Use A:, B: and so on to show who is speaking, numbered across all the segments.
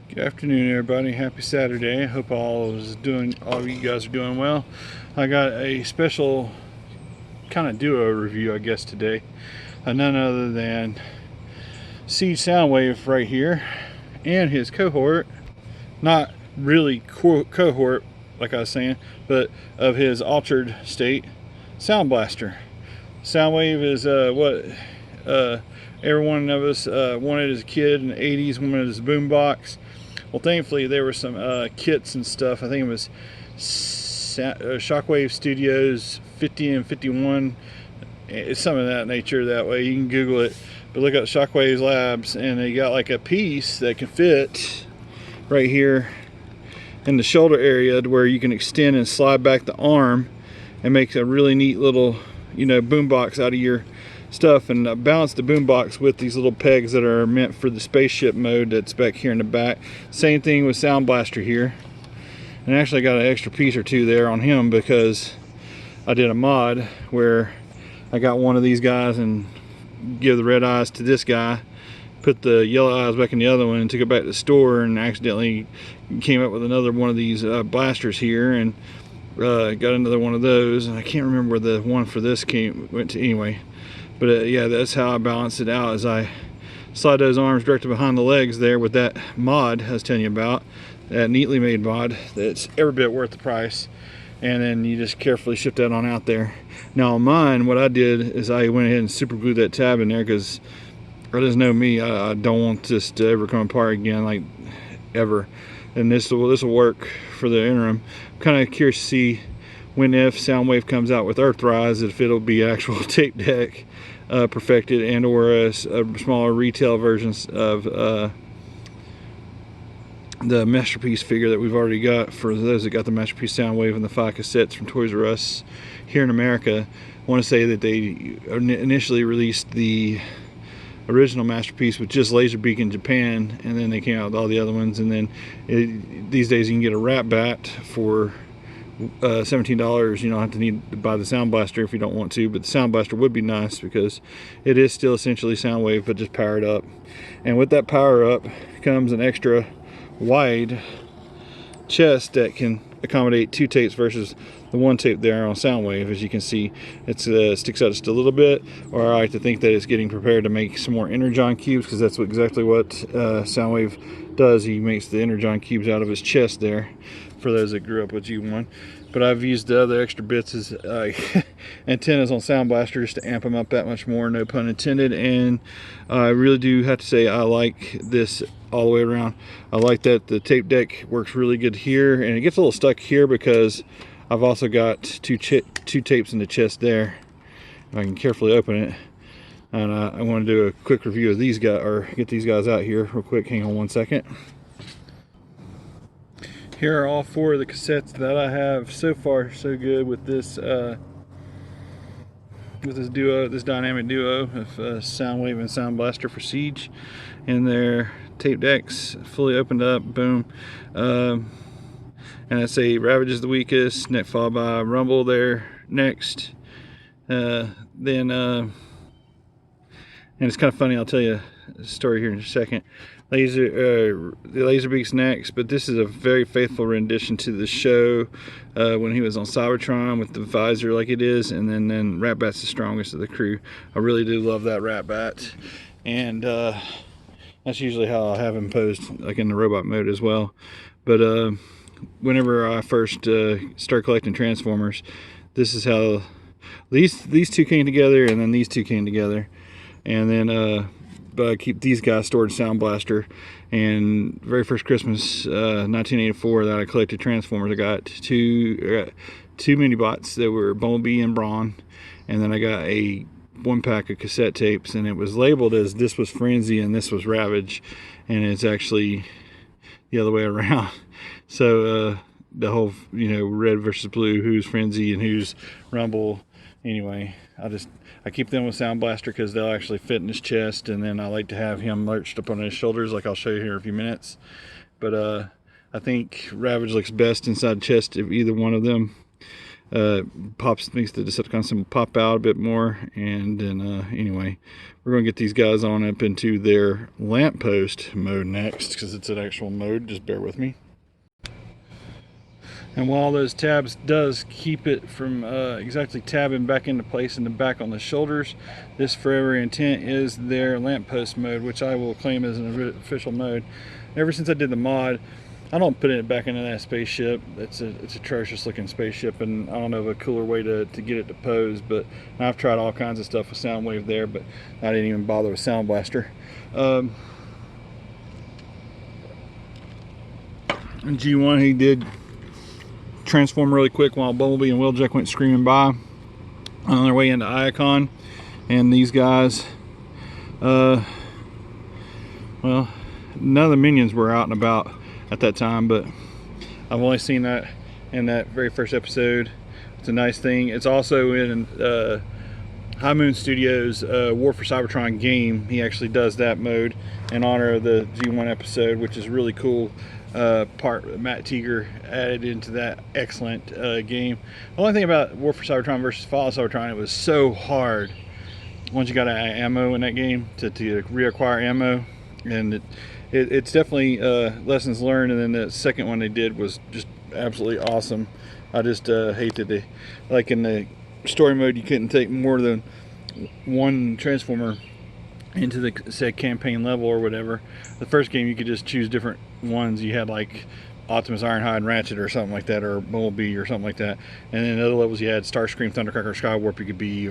A: Good afternoon, everybody. Happy Saturday. I hope all of you guys are doing well. I got a special kind of duo review, I guess, today. None other than Soundwave right here and his cohort. Not really cohort, like I was saying, but of his altered state, Soundblaster. Soundwave is what every one of us wanted as a kid in the 80s, wanted as a boombox. Well, thankfully there were some kits and stuff. I think it was Shockwave Studios 50 and 51. It's some of that nature that way. You can Google it. But look up Shockwave's Labs, and they got like a piece that can fit right here in the shoulder area to where you can extend and slide back the arm and make a really neat little, boombox out of your stuff, and balance the boombox with these little pegs that are meant for the spaceship mode that's back here in the back. Same thing with Soundblaster here. And actually I got an extra piece or two there on him because I did a mod where I got one of these guys and give the red eyes to this guy, put the yellow eyes back in the other one, and took it back to the store and accidentally came up with another one of these blasters here, and got another one of those, and I can't remember where the one for this went to anyway. But yeah, that's how I balance it out, as I slide those arms directly behind the legs there with that mod I was telling you about, that neatly made mod that's every bit worth the price. And then you just carefully shift that on out there. Now on mine, what I did is I went ahead and super glued that tab in there, because I just know me, I don't want this to ever come apart again, like ever. And this will work for the interim. I'm kind of curious to see if Soundwave comes out with Earthrise, if it'll be actual tape deck perfected, and or a smaller retail versions of the Masterpiece figure that we've already got. For those that got the Masterpiece Soundwave and the 5 cassettes from Toys R Us here in America, I want to say that they initially released the original Masterpiece with just Laserbeak in Japan, and then they came out with all the other ones. And then these days you can get a Rat Bat for $17. You don't have to need to buy the Soundblaster if you don't want to, but the Soundblaster would be nice because it is still essentially Soundwave but just powered up. And with that power up comes an extra wide chest that can accommodate 2 tapes versus the 1 tape there on Soundwave. As you can see, it sticks out just a little bit, or I like to think that it's getting prepared to make some more Energon cubes, because that's exactly what Soundwave does. He makes the Energon cubes out of his chest there, for those that grew up with G1. But I've used the other extra bits as antennas on Soundblaster just to amp them up that much more, no pun intended. And I really do have to say I like this all the way around. I like that the tape deck works really good here, and it gets a little stuck here because I've also got two tapes in the chest there. If I can carefully open it. And I want to do a quick review of these guys, or get these guys out here real quick. Hang on one second. Here are all 4 of the cassettes that I have. So far, so good with this duo, this dynamic duo of Soundwave and Soundblaster for Siege, and their tape decks fully opened up. Boom. And I say Ravage is the weakest, next followed by Rumble there next. And it's kind of funny, I'll tell you a story here in a second. The Laserbeak's next, but this is a very faithful rendition to the show when he was on Cybertron with the visor like it is, and then Rat Bat's the strongest of the crew. I really do love that Rat Bat, and that's usually how I'll have him posed, like in the robot mode as well. But whenever I first started collecting Transformers, this is how these 2 came together, and then these 2 came together, and then but I keep these guys stored in Soundblaster. And very first Christmas, 1984, that I collected Transformers, I got two mini bots that were Bumblebee and Brawn, and then I got a 1 pack of cassette tapes, and it was labeled as this was Frenzy and this was Ravage, and it's actually the other way around. So the whole, red versus blue, who's Frenzy and who's Rumble. Anyway, I keep them with Soundblaster because they'll actually fit in his chest, and then I like to have him lurched up on his shoulders, like I'll show you here in a few minutes. But I think Ravage looks best inside the chest of either one of them. makes the Decepticon symbol pop out a bit more. And then anyway, we're going to get these guys on up into their lamppost mode next, because it's an actual mode. Just bear with me. And while those tabs does keep it from exactly tabbing back into place in the back on the shoulders, this for every intent is their lamppost mode, which I will claim as an official mode. Ever since I did the mod, I don't put it back into that spaceship. It's a atrocious looking spaceship, and I don't know of a cooler way to get it to pose. But I've tried all kinds of stuff with Soundwave there, but I didn't even bother with Soundblaster. And G1, he did transform really quick while Bumblebee and Wheeljack went screaming by on their way into Iacon. And these guys, well, none of the minions were out and about at that time, but I've only seen that in that very first episode. It's a nice thing. It's also in High Moon Studios War for Cybertron game. He actually does that mode in honor of the G1 episode, which is really cool. Part Matt Teeger added into that excellent game. The only thing about War for Cybertron versus Fall of Cybertron, it was so hard once you got ammo in that game to reacquire ammo, and it's definitely lessons learned. And then the second one they did was just absolutely awesome. I just hate that they, like in the story mode, you couldn't take more than one transformer into the said campaign level or whatever. The first game you could just choose different ones. You had like Optimus, Ironhide, and Ratchet or something like that, or Bumblebee or something like that. And then other levels you had Starscream, Thundercracker, Skywarp you could be,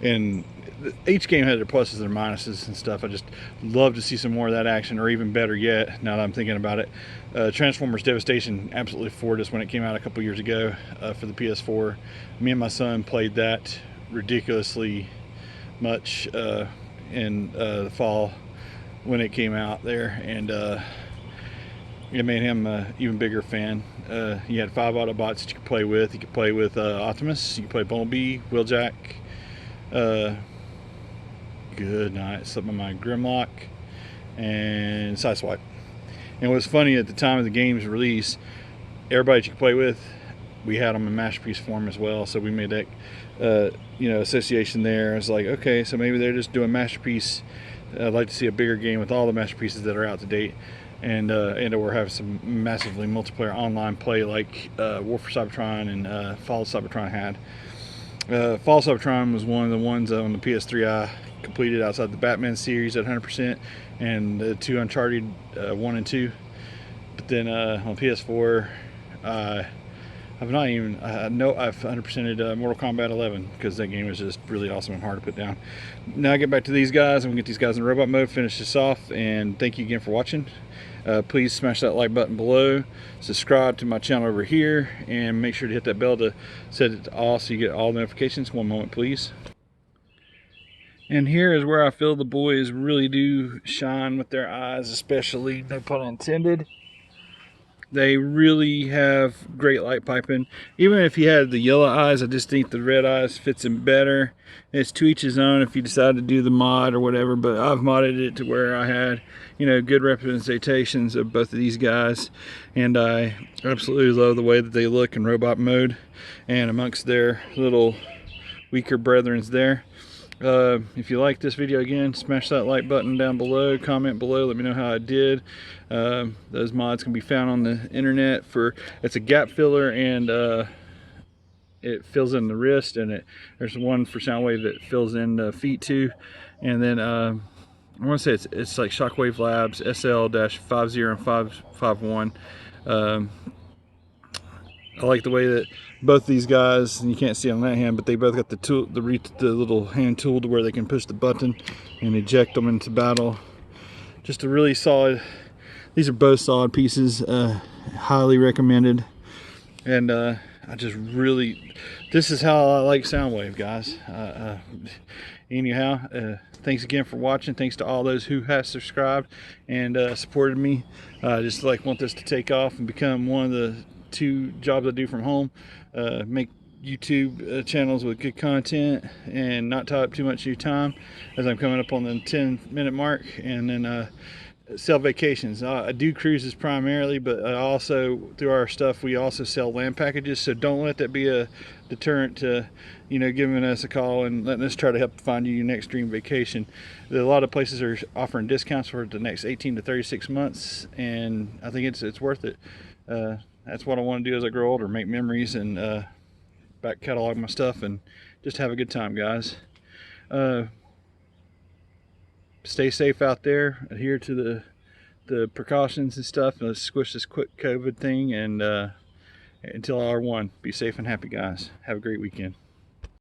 A: and each game had their pluses and their minuses and stuff. I just love to see some more of that action, or even better yet, now that I'm thinking about it, Transformers Devastation absolutely floored us when it came out a couple years ago for the PS4. Me and my son played that ridiculously much in the fall when it came out there, and it made him an even bigger fan. You had 5 Autobots that you could play with. You could play with Optimus, you could play Bumblebee, Wheeljack, good night, something my Grimlock, and Sideswipe. And what's funny, at the time of the game's release, everybody that you could play with, we had them in masterpiece form as well. So we made that association there. It's like, okay, so maybe they're just doing masterpiece. I'd like to see a bigger game with all the masterpieces that are out to date, and or have some massively multiplayer online play like War for Cybertron and Fall of Cybertron had. Fall of Cybertron was one of the ones on the PS3 I completed outside the Batman series at 100%, and the 2 Uncharted 1 and 2. But then on PS4, I've 100%ed Mortal Kombat 11, because that game is just really awesome and hard to put down. Now I get back to these guys. I'm gonna get these guys in robot mode, finish this off, and thank you again for watching. Please smash that like button below, subscribe to my channel over here, and make sure to hit that bell to set it to all so you get all notifications. One moment, please. And here is where I feel the boys really do shine with their eyes, especially, no pun intended. They really have great light piping. Even if you had the yellow eyes, I just think the red eyes fits him better. It's to each his own if you decide to do the mod or whatever, but I've modded it to where I had, good representations of both of these guys, and I absolutely love the way that they look in robot mode and amongst their little weaker brethrens there. If you like this video, again, smash that like button down below, comment below, let me know how I did. Those mods can be found on the internet. It's a gap filler, and it fills in the wrist, and there's one for Soundwave that fills in the feet too. And then I want to say it's like Shockwave Labs SL-50551. I like the way that both these guys, and you can't see on that hand, but they both got the tool, the little hand tool to where they can push the button and eject them into battle. Just a really solid, these are both solid pieces, highly recommended. And I just really, this is how I like Soundwave, guys. Anyhow, thanks again for watching. Thanks to all those who have subscribed and supported me. Just want this to take off and become one of the 2 jobs I do from home. Make YouTube channels with good content and not tie up too much of your time, as I'm coming up on the 10-minute mark. And then sell vacations. I do cruises primarily, but also through our stuff we also sell land packages. So don't let that be a deterrent to, you know, giving us a call and letting us try to help find you your next dream vacation. A lot of places are offering discounts for the next 18 to 36 months, and I think it's worth it. That's what I want to do as I grow older: make memories and back catalog my stuff and just have a good time, guys. Stay safe out there, adhere to the precautions and stuff, and let's squish this quick COVID thing. And until R1, be safe and happy, guys. Have a great weekend.